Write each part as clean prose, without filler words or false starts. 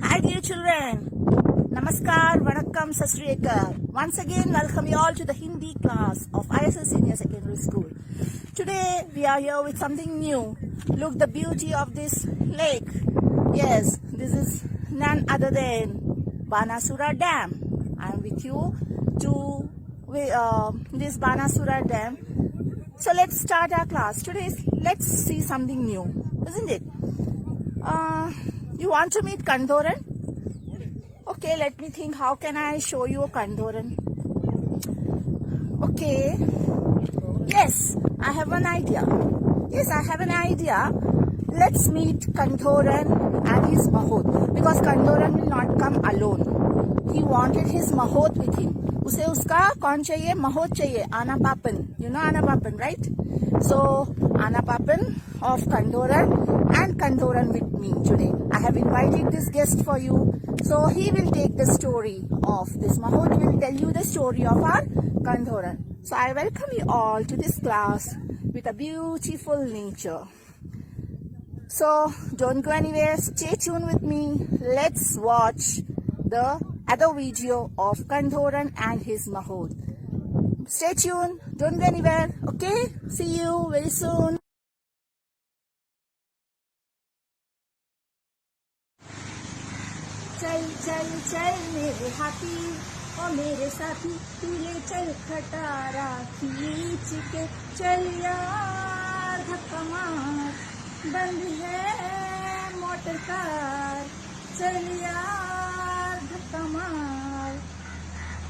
Hi dear children. Namaskar, Vanakkam, Sat Sri Akal. Once again, welcome you all to the Hindi class of ISS Senior Secondary School. Today, we are here with something new. Look the beauty of this lake. Yes, this is none other than Banasura Dam. I am with you to this Banasura Dam. So let's start our class. Today, let's see something new, isn't it? You want to meet Kandoran? Okay, let me think. How can I show you a Kandoran? Okay. Yes, I have an idea. Let's meet Kandoran and his Mahot. Because Kandoran will not come alone. He wanted his Mahot with him. उसे उसका कौन चाहिए? Mahot चाहिए. Ana Papan. You know Ana Papan, right? So, Ana Papan of Kandoran and Kandoran with me today. I have invited this guest for you. So, he will take the story of this Mahot. He will tell you the story of our Kandoran. So, I welcome you all to this class with a beautiful nature. So, don't go anywhere. Stay tuned with me. Let's watch the other video of Kandoran and his Mahot. Stay tuned. Don't go anywhere. Okay? See you very soon. चल चल चल मेरे हाथी ओ मेरे साथी तू ले चल खटारा खींच के चल यार धक्का मार बंद है मोटर कार चल यार धक्का मार.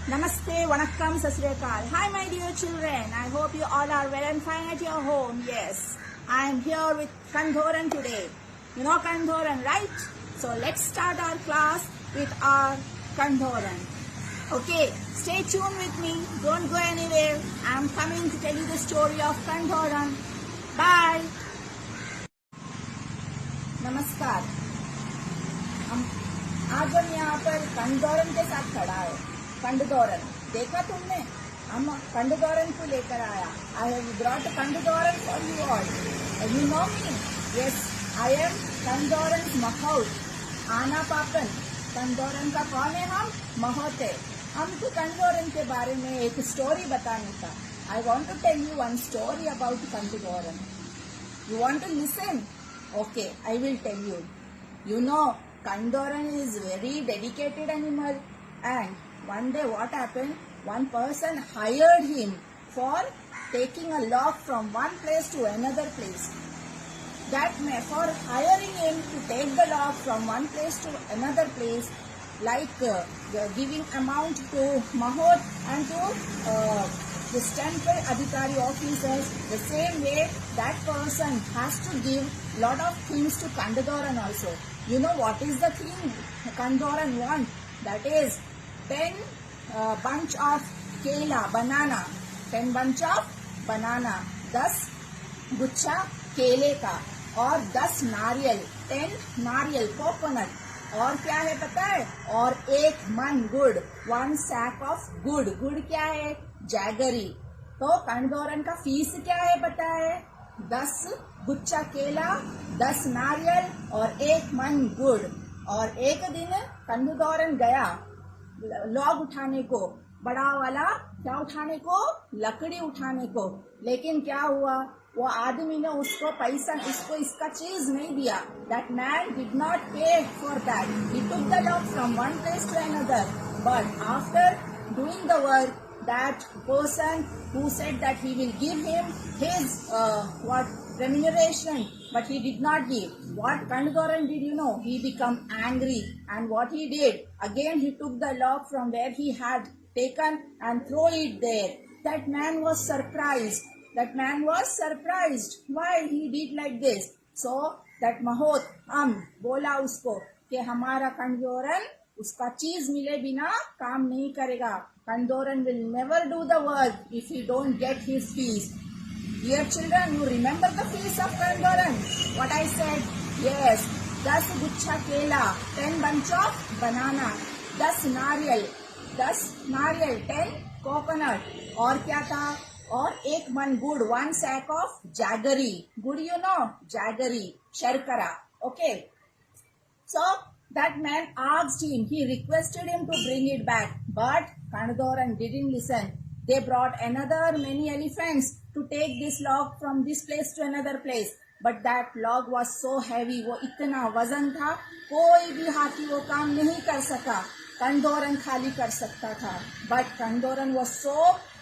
Namaste, Vanakkam, Sat Sri Akal. Hi my dear children. I hope you all are well and fine at your home. Yes, I am here with Kandoran today. You know Kandoran, right? So let's start our class with our Kandoran. Okay, stay tuned with me. Don't go anywhere. I am coming to tell you the story of Kandoran. Bye. नमस्कार. आज हम यहाँ पर कंडोरन के साथ खड़ा है. कंडोरन देखा तुमने? हम कंडोरन को लेकर आया. I have brought कंडोरन for you all. You know me? Yes, I am कंडोरन Mahot. आना पापन. कंडोरन का कौन है? हम महोत है. हमको कंडोरन के बारे में एक स्टोरी बताने का. I want to tell you one story about कंडोरन. You want to listen? Okay, I will tell you. You know, Kandoran is very dedicated animal, and one day what happened? One person hired him for taking a log from one place to another place. For hiring him to take the log from one place to another place, like giving amount to Mahot and to this temple adhikari officers, the same way that person has to give lot of things to Kandoran also. You know what is the thing Kandoran want? That is 10 bunch of kela, banana. 10 bunch of banana. 10 गुच्छा केले का और 10 नारियल. 10 नारियल coconut. और क्या है पता है? और 1 मन गुड़. 1 sack of गुड़. गुड़ क्या है? जैगरी. तो कंडोरन का फीस क्या है पता है? 10 गुच्छा केला, 10 नारियल और 1 मन गुड़. और एक दिन कंडोरन गया लॉग उठाने को, बड़ा वाला. क्या उठाने को? लकड़ी उठाने को. लेकिन क्या हुआ? वो आदमी ने उसको पैसा, इसका चीज नहीं दिया. That man did not pay for that. He took the log from one place to another. But after doing the work, that person who said that he will give him his remuneration, but he did not give. What Kandoran did, you know? He became angry, and what he did? Again, he took the log from where he had taken and throw it there. That man was surprised. Why he did like this? So that Mahot बोला उसको कि हमारा कंडोरन उसका चीज मिले बिना काम नहीं करेगा. Kandoran will never do the work if he don't get his fees. Dear children, you remember the fees of Kandoran? What I said? Yes, 10 गुच्छा केला, 10 bunch of banana, 10 नारियल, 10 कोकोनट. और क्या था? और 1 मन गुड़. 1 sack of jaggery. गुड़, you know, jaggery, शर्करा. Okay. So That man asked him, he requested him to bring it back, but Kandoran didn't listen. They brought another many elephants to take this log from this place to another place. But that log was so heavy, वो इतना वजन था, कोई भी हाथी वो काम नहीं कर सका. Kandoran खाली कर सकता था. But Kandoran was so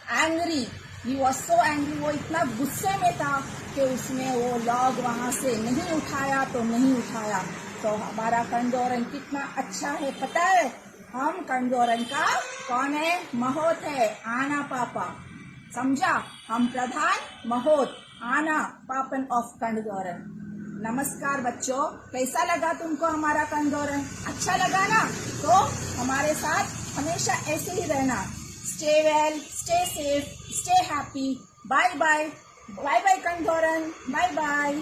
angry. He was so angry. वो इतना गुस्से में था कि उसने वो लॉग वहां से नहीं उठाया तो नहीं उठाया. तो हमारा कंडोरन कितना अच्छा है पता है. हम कंडोरन का कौन है? महोत है, आना पापा. समझा? हम प्रधान महोत, आना पापन ऑफ कंडोरन. नमस्कार बच्चों, कैसा लगा तुमको हमारा कंडोरन? अच्छा लगा ना? तो हमारे साथ हमेशा ऐसे ही रहना. Stay well, stay safe, stay happy. Bye bye. Bye bye Kandoran. Bye bye.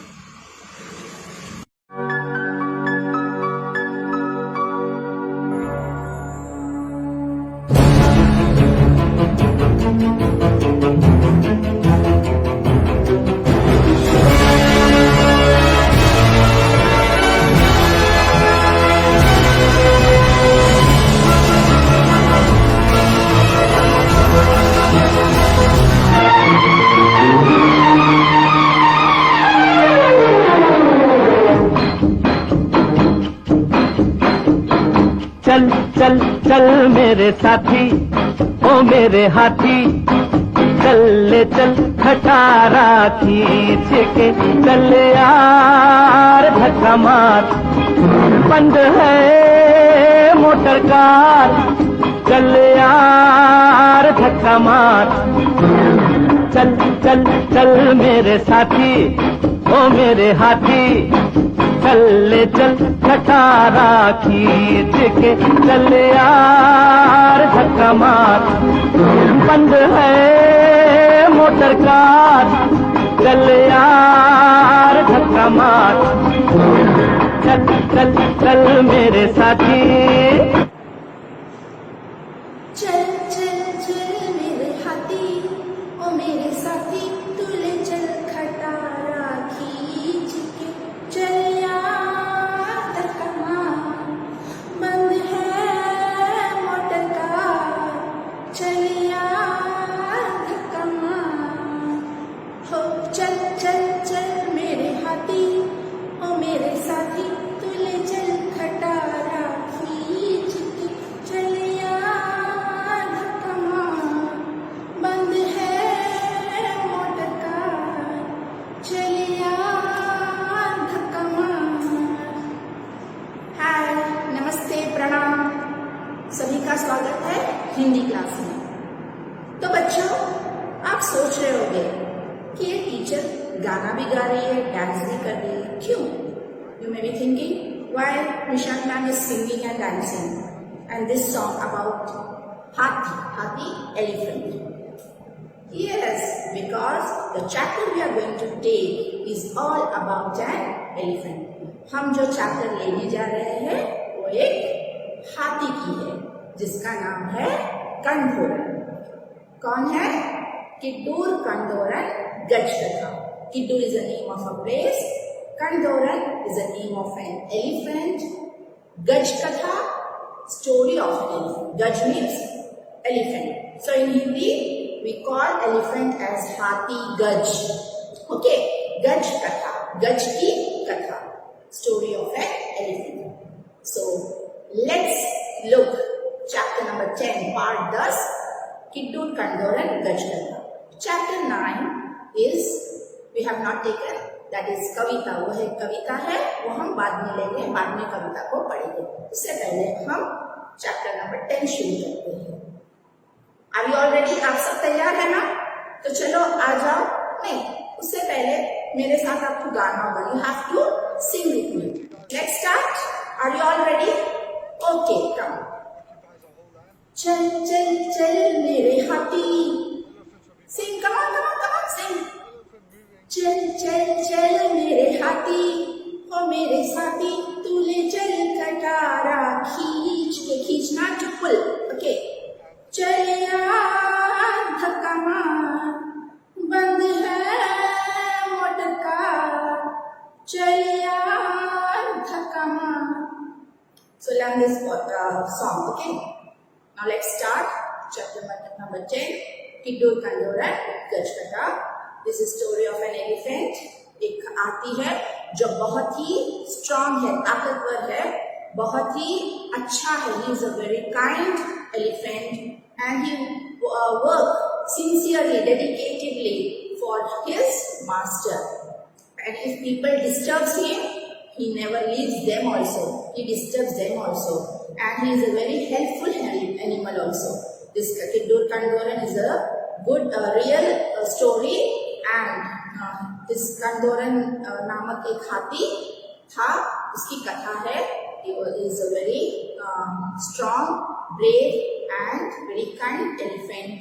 चल चल चल मेरे साथी, ओ मेरे हाथी, चल ले चल खटारा खींच के, चल यार धक्का मार, बंद है मोटर कार, चल यार धक्का मार. चल चल चल मेरे साथी, ओ मेरे हाथी, चल ले चल खटारा खींच के, चल यार धक्का मार, बंद है मोटर कार, चल यार धक्का मार. चल चल चल मेरे साथी. चल चल चल मेरे हाथी, ओ मेरे साथी, तू ले चल खटारा खींच के, चल यार धक्का मार, बंद है मोटर कार, चल यार धक्का मार. हो चल चल चल मेरे हाथी, ओ मेरे साथी, तू ले चल खटारा खींच के, चल यार धक्का मार, बंद है मोटर कार, चल यार धक्का मार. हाय, नमस्ते, प्रणाम. सभी का स्वागत है हिंदी क्लास में. तो बच्चों, आप सोच रहे होंगे कि ये टीचर गाना भी गा रही है, डांस भी कर रही है, क्यों? You may be thinking, why Nishant ma'am is singing and dancing, and this song about hathi, elephant. Yes, because the chapter we are going to take is all about an elephant. हम जो chapter लेने जा रहे हैं वो एक हाथी की है, जिसका नाम है कंडोरन. कौन है? किड्डूर कंडोरन गज कथा. Kiddu is the name of a place. Kandoran is the name of an elephant. Gaj Katha, story of an elephant. Gaj means elephant. So in Hindi, we call elephant as Hathi Gaj. Okay, Gaj Katha. Gaj ki Katha. Story of an elephant. So let's look chapter number 10, part 10, Kiddu Kandoran Gaj Katha. Chapter 9 is, we have not taken, that is कविता. वो है कविता है, वो हम बाद में लेंगे, बाद में कविता को पढ़ेंगे. उससे पहले हम चैप्टर नंबर 10 शुरू करते हैं. Are you all ready? आप सब तैयार है ना? तो चलो आ जाओ. नहीं, उससे पहले मेरे साथ आपको गाना होगा. You have to sing with me. Let's start. Are you all ready? Okay, come. चल चल चल मेरे हाथी. Sing, come on, come on, come on, sing. चल चल चल मेरे हाथी, ओ मेरे साथी, तू ले चल कटारा खींच के. खींचना to pull. Okay. चल यार धक्का मार, बंद है मोटर कार, चल यार धक्का मार. So learn this song, okay? Now let's start chapter number 10, Kiddur Kandoran Gajkata. This is story of an elephant. एक हाथी है जो बहुत ही स्ट्रांग है, ताकतवर है, बहुत ही अच्छा है. He is a very kind elephant and he work sincerely, dedicatedly for his master. And if people disturbs him, he never leaves them also. He disturbs them also. And he is a very helpful animal also. This Kiddur Kandoran is a good, real story. And this Kandoran नामक एक हाथी था, उसकी कथा है. He is a very strong, brave and very kind elephant.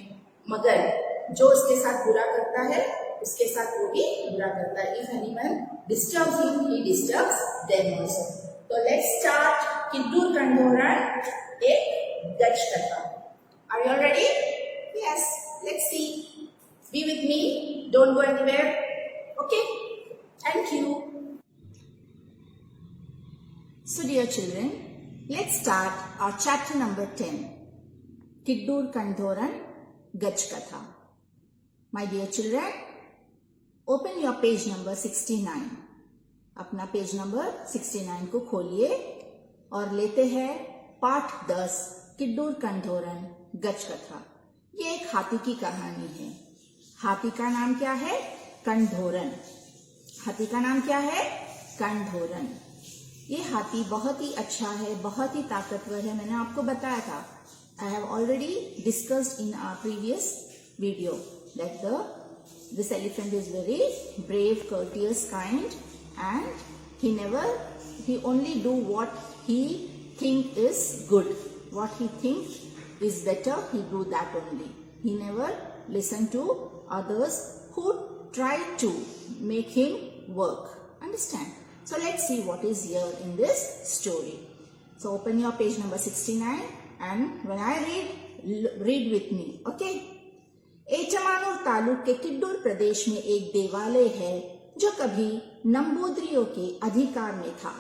मगर जो उसके साथ बुरा करता है, उसके साथ वो भी बुरा करता है. If anyone disturbs him, he disturbs them also. So let's start Kiddur Kandoran, एक गज कथा. Are you all ready? Yes. Let's see. Be with me. Don't go anywhere. Okay? Thank you. So dear children, let's start our chapter number 10, Kiddur Kandoran Gaj Katha. My dear children, open your page number 69. अपना page number 69 को खोलिए और लेते हैं पाठ 10 किड्डूर कंडोरन गज कथा. ये एक हाथी की कहानी है. हाथी का नाम क्या है? कंडोरन. हाथी का नाम क्या है? कंडोरन. ये हाथी बहुत ही अच्छा है, बहुत ही ताकतवर है. मैंने आपको बताया था. I have already discussed in our previous video that this elephant is very brave, courteous, kind, and he only do what he think is good. What he think is better, he do that only. He never listen to others who try to make him work. Understand? So let's see what is here in this story. So open your page number 69 and when I read with me. Okay? एचमानूर taluk के किड्डूर प्रदेश में एक देवालय है जो कभी नंबूदरियों के अधिकार में था.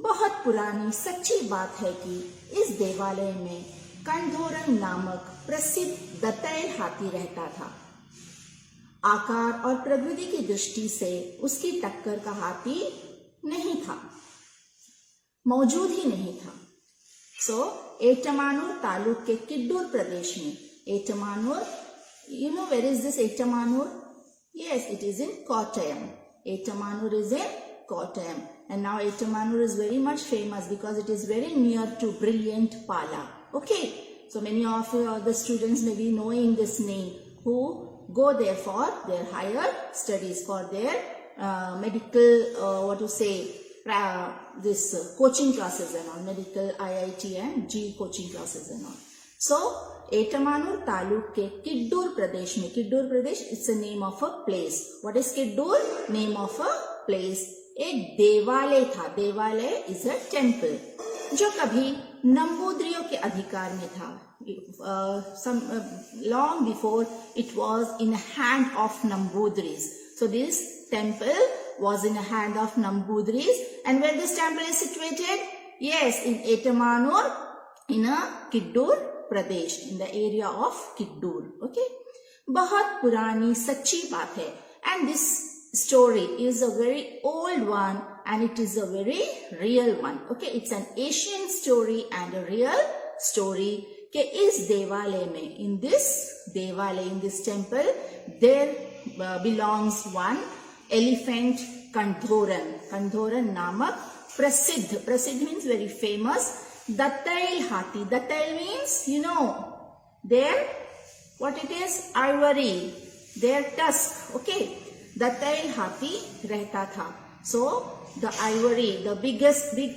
बहुत पुरानी सच्ची बात है कि इस देवालय में कंडोरन नामक प्रसिद्ध दंतैल हाथी रहता था. आकार और प्रकृति की दृष्टि से उसकी टक्कर का हाथी नहीं था, मौजूद ही नहीं था. सो एटमानूर तालुक के किड्डूर प्रदेश में, एटमानूर, you know where is this Etamanur? Yes, it is in Kottayam. Etamanur is in Kottayam. And now Etamanur is very much famous because it is very near to brilliant Pala. Okay, so many of the students may be knowing this name who go there for their higher studies, for their medical, this coaching classes and all, medical IIT and G coaching classes and all. So एटमानूर taluk के किड्डूर प्रदेश में, Kiddur Pradesh it's a name of a place. What is Kiddur? Name of a place. एक देवालय था. देवालय is a temple जो कभी नंबूदरियों के अधिकार में था. long before it was in the hand of Nambudris. So this temple was in the hand of Nambudris. And where this temple is situated? Yes, in Etamanur, in a Kiddur Pradesh, in the area of Kiddur. Okay, बहुत पुरानी सच्ची बात है. And this story is a very old one and it is a very real one. Okay, it's an ancient story and a real story. कि इस देवालय में, in this देवालय, in this temple, there belongs one elephant Kandoran. Kandoran नामक प्रसिद्ध, प्रसिद्ध means very famous, दंतैल हाथी. दंतैल means, you know, their, what it is? Ivory, their tusk. Okay, दंतैल हाथी रहता था. So the ivory, the big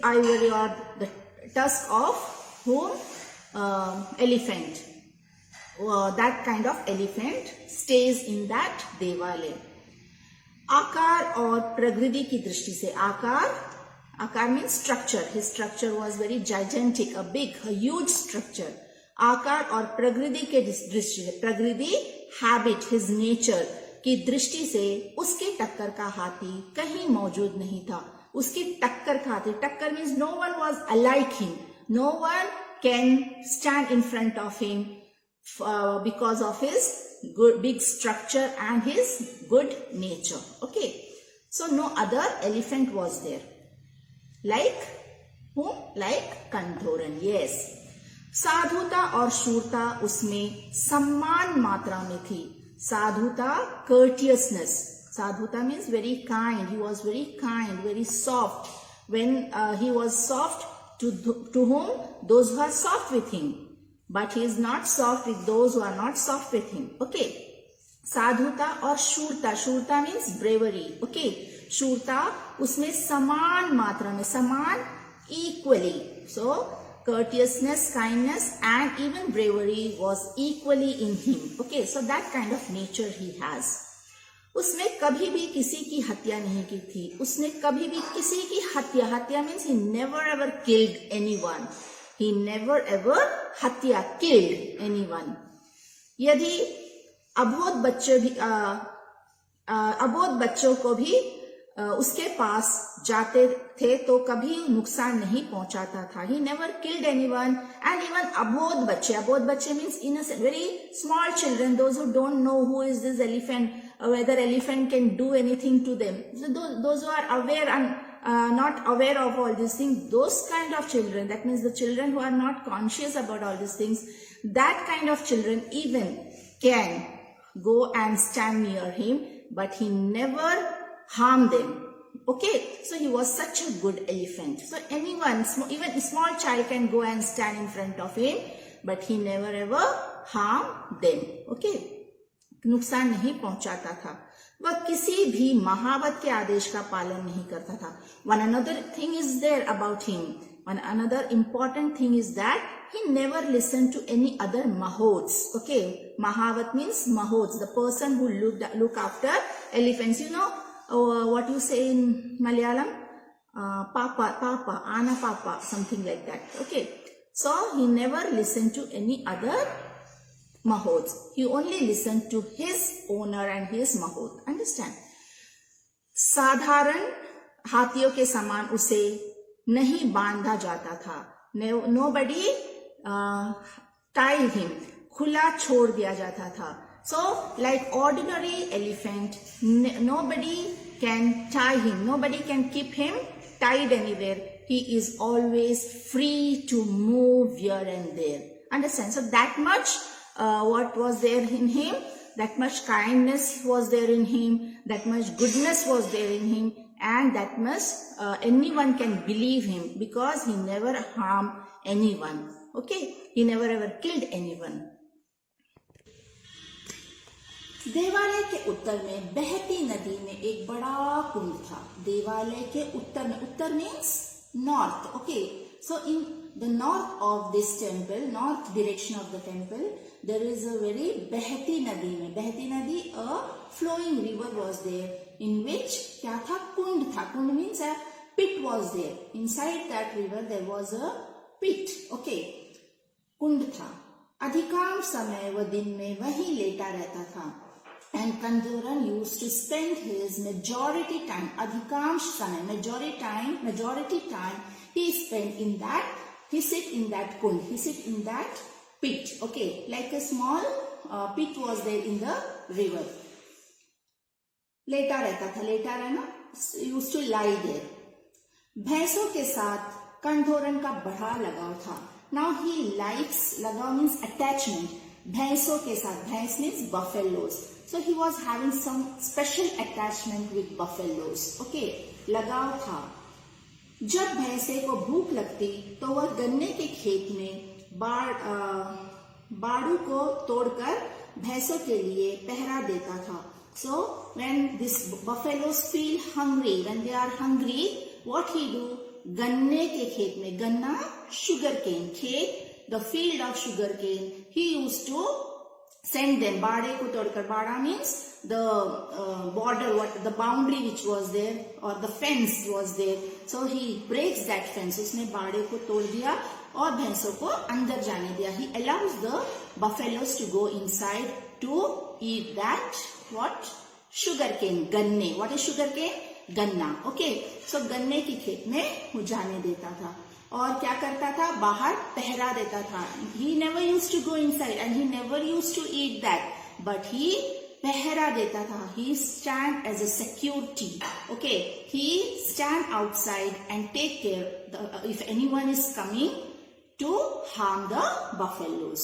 ivory or the tusk of whom? Elephant. That kind of elephant stays in that देवालय. आकार और प्रकृति की दृष्टि से, आकार means structure. His structure was very gigantic, a big, a huge structure. आकार और प्रकृति के दृष्टि से, प्रकृति, habit, his nature की दृष्टि से उसके टक्कर का हाथी कहीं मौजूद नहीं था. उसकी टक्कर खाते. टक्कर means no one was alike him. No one can stand in front of him because of his good big structure and his good nature. Okay. So no other elephant was there. Like whom? Like Kandhoran. Yes. साधुता और शूरता उसमें समान मात्रा में थी. साधुता, courteousness. Sadhuta means very kind. He was very kind, very soft. When he was soft to whom? Those who are soft with him. But he is not soft with those who are not soft with him. Okay. साधुता और शूरता. शूरता means bravery. Okay. शूरता उसमें समान मात्रा में, समान equally. So courteousness, kindness and even bravery was equally in him. Okay. So that kind of nature he has. उसने कभी भी किसी की हत्या नहीं की थी. उसने कभी भी किसी की हत्या means he never ever killed anyone. He never ever हत्या किल्ड एनीवन. यदि अबोध बच्चों को भी उसके पास जाते थे तो कभी नुकसान नहीं पहुंचाता था. He never killed anyone. And even अबोध बच्चे means innocent, very small children, those who don't know who is this elephant, whether elephant can do anything to them. So those who are aware and not aware of all these things, those kind of children, that means the children who are not conscious about all these things, that kind of children even can go and stand near him, but he never harmed them. Okay, so he was such a good elephant. So anyone, even a small child can go and stand in front of him, but he never ever harmed them. Okay. नुकसान नहीं पहुंचाता था. वह किसी भी महावत के आदेश का पालन नहीं करता था. One another thing is there about him. One another important thing is that he never listened to any other mahots. Okay, mahavat means mahots, the person who look after elephants. You know what you say in Malayalam? Papa, Ana Papa, something like that. Okay, so he never listened to any other mahots. He only listened to his owner and his mahot. Understand? साधारण हाथियों के समान उसे नहीं बांधा जाता था. Nobody tied him. खुला छोड़ दिया जाता था. So like ordinary elephant, nobody can tie him. Nobody can keep him tied anywhere. He is always free to move here and there. Understand? So that much what was there in him, that much kindness was there in him, that much goodness was there in him, and that much anyone can believe him because he never harmed anyone. Okay, he never ever killed anyone. देवालय के उत्तर में बहती नदी में एक बड़ा कुंड था. देवालय के उत्तर में, उत्तर means north. Okay, so in the north of this temple, north direction of the temple, there is a very Behati Nadi में, Behati Nadi, a flowing river was there in which क्या था? कुंड था. कुंड means a pit was there. Inside that river there was a pit. Okay, कुंड था. अधिकांश समय वह दिन में वहीं लेटा रहता था. And Kandhoran used to spend his majority time, अधिकांश समय, majority time he spent in that. He sit in that kund, he sit in that pit. Okay, like a small pit was there in the river. लेटा रहता था, लेटा रहना, used to lie there. भैंसों के साथ कंधोरन का बड़ा लगाव था. Now he likes, लगाव means attachment. भैंसों के साथ, भैंस means buffaloes. So he was having some special attachment with buffaloes. Okay, लगाव था. जब भैंसे को भूख लगती तो वह गन्ने के खेत में बाड़ू को तोड़कर भैंसों के लिए पहरा देता था. So when these buffaloes feel hungry, when they are hungry, what he do? गन्ने के खेत में, गन्ना sugar cane, खेत, the field of sugar cane, he used to send them. बाड़े को तोड़कर, बाड़ा means the border, what the boundary which was there, or the fence was there. So he breaks that fence. उसने बाड़े को तोड़ दिया और भैंसों को अंदर जाने दिया. He allows the buffaloes to go inside to eat that what? Sugar cane, गन्ने. What is sugar cane? गन्ना. ओके, सो गन्ने की खेत में वो जाने देता था. और क्या करता था, बाहर पहरा देता था. He never used to go inside and he never used to eat that, but he पहरा देता था. He stand as a security. Okay, he stand outside and take care if anyone is coming to harm the buffaloes.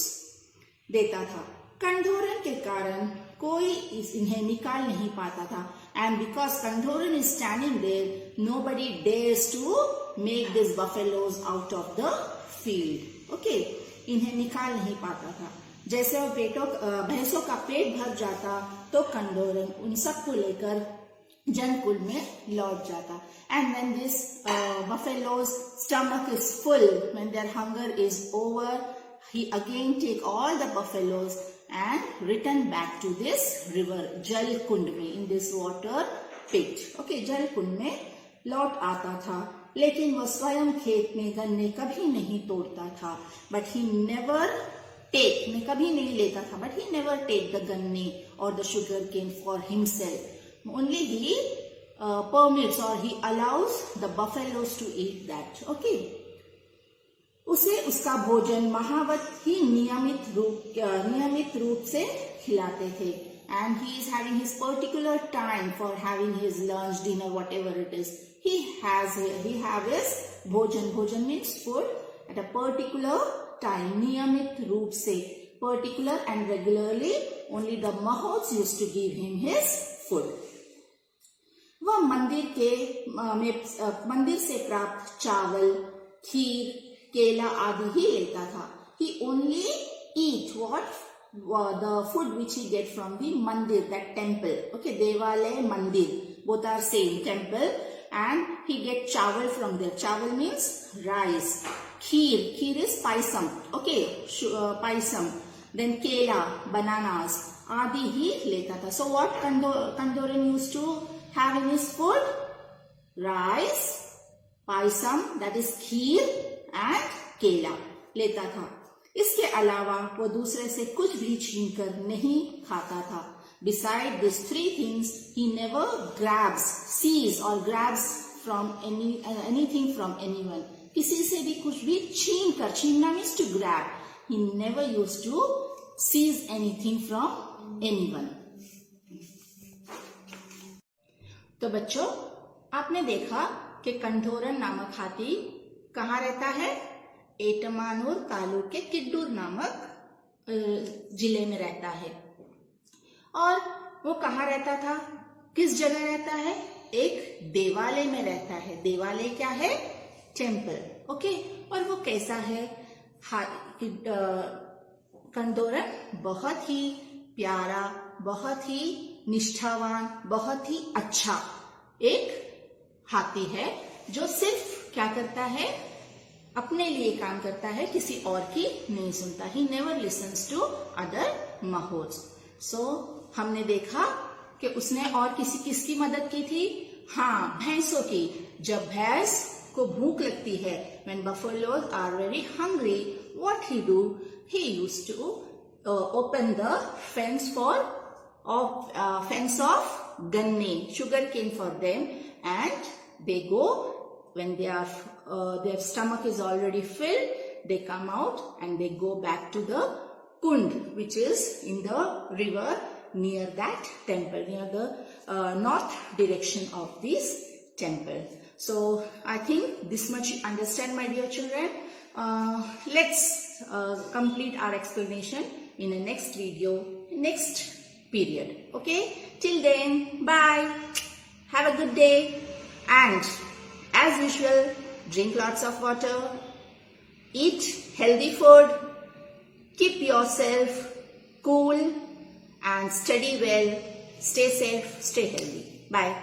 देता था. कंडोरन के कारण कोई इन्हें निकाल नहीं पाता था. And because Kandoran is standing there, nobody dares to make this buffaloes out of the field. Okay, इन्हें निकाल नहीं पाता था. जैसे वो भैंसों का पेट भर जाता तो कंडोरन उन सबको लेकर जनकुल में लौट जाता. And when this buffalo's stomach is full, when their hunger is over, he again take all the buffaloes and return back to this river जल कुंड में, in this water pit. Okay, जल कुंड में लौट आता था. लेकिन वह स्वयं खेत में गन्ने कभी नहीं तोड़ता था. बट ही नेवर टेक, में कभी नहीं लेता था, but he never take the गन्ने और the sugar cane for himself. Only he permits or he allows the buffaloes to eat that. Okay. उसे उसका भोजन महावत ही नियमित रूप से खिलाते थे. And he is having his particular time for having his lunch, dinner, whatever it is. He have his भोजन. भोजन means food at a particular time. नियमित रूप से, particular and regularly. Only the mahots used to give him his food. वह मंदिर से प्राप्त चावल, खीर, केला आदि ही लेता था. He only eat the food which he get from the mandir, that temple. Okay, Devalaya, mandir, both are same temple, and he get chawal from there. Chawal means rice. Kheer is paisam. Okay, paisam. Then kela, bananas, आदि ही लेता था. So what Kandoran used to have in his food? Rice, paisam, that is kheer, and केला लेता था. इसके अलावा वो दूसरे से कुछ भी छीनकर नहीं खाता था. Beside these three things, he never sees or grabs from anything from anyone. किसी से भी कुछ भी छीनना means to grab. He never used to seize anything from anyone. तो बच्चों, आपने देखा कि कंडोरन नामक हाथी कहाँ रहता है? एटमानूर तालुक के किड्डूर नामक जिले में रहता है. और वो कहाँ रहता था? किस जगह रहता है? एक देवालय में रहता है. देवालय क्या है? टेम्पल. ओके, और वो कैसा है? कंडोरन बहुत ही प्यारा, बहुत ही निष्ठावान, बहुत ही अच्छा एक हाथी है, जो सिर्फ क्या करता है? अपने लिए काम करता है, किसी और की नहीं सुनता. He never listens to other mahots. So हमने देखा कि उसने और किसकी मदद की थी? हाँ, भैंसों की. जब भैंस को भूख लगती है, when buffaloes are very hungry, what he do? He used to open the fence of ganne, sugarcane for them, and they go. When their stomach is already filled, they come out and they go back to the kund, which is in the river near that temple, near the north direction of this temple. So I think this much you understand, my dear children. Let's complete our explanation in the next video, next period. Okay, till then, bye. Have a good day, and as usual, drink lots of water, eat healthy food, keep yourself cool and study well. Stay safe, stay healthy. Bye.